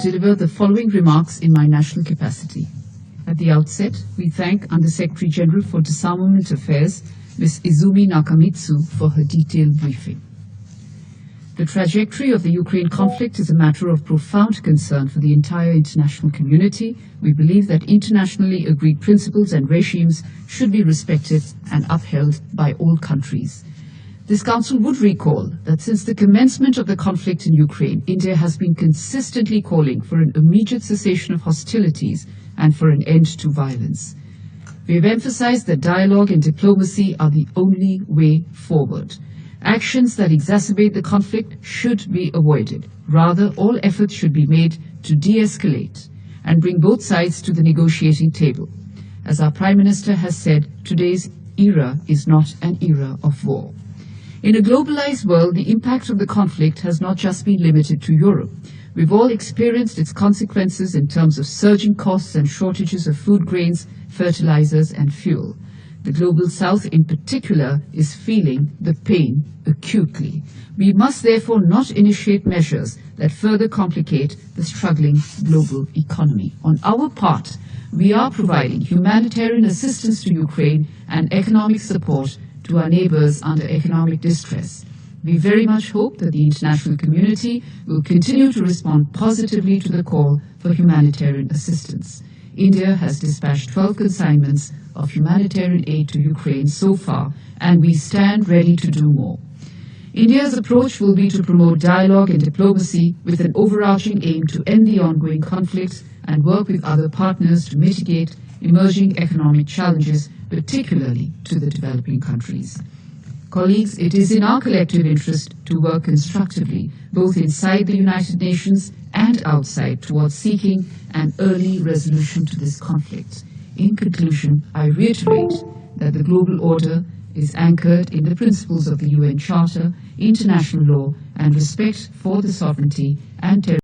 deliver the following remarks in my national capacity. At the outset, we thank Under-Secretary General for Disarmament Affairs, Ms. Izumi Nakamitsu, for her detailed briefing. The trajectory of the Ukraine conflict is a matter of profound concern for the entire international community. We believe that internationally agreed principles and regimes should be respected and upheld by all countries. This Council would recall that since the commencement of the conflict in Ukraine, India has been consistently calling for an immediate cessation of hostilities and for an end to violence. We have emphasized that dialogue and diplomacy are the only way forward. Actions that exacerbate the conflict should be avoided. Rather, all efforts should be made to de-escalate and bring both sides to the negotiating table. As our Prime Minister has said, today's era is not an era of war. In a globalized world, the impact of the conflict has not just been limited to Europe. We've all experienced its consequences in terms of surging costs and shortages of food grains, fertilizers and fuel. The Global South in particular is feeling the pain acutely. We must therefore not initiate measures that further complicate the struggling global economy. On our part, we are providing humanitarian assistance to Ukraine and economic support to our neighbors under economic distress. We very much hope that the international community will continue to respond positively to the call for humanitarian assistance. India has dispatched 12 consignments of humanitarian aid to Ukraine so far, and we stand ready to do more. India's approach will be to promote dialogue and diplomacy with an overarching aim to end the ongoing conflicts and work with other partners to mitigate emerging economic challenges, particularly to the developing countries. Colleagues, it is in our collective interest to work constructively, both inside the United Nations and outside, towards seeking an early resolution to this conflict. In conclusion, I reiterate that the global order is anchored in the principles of the UN Charter, international law, and respect for the sovereignty and territory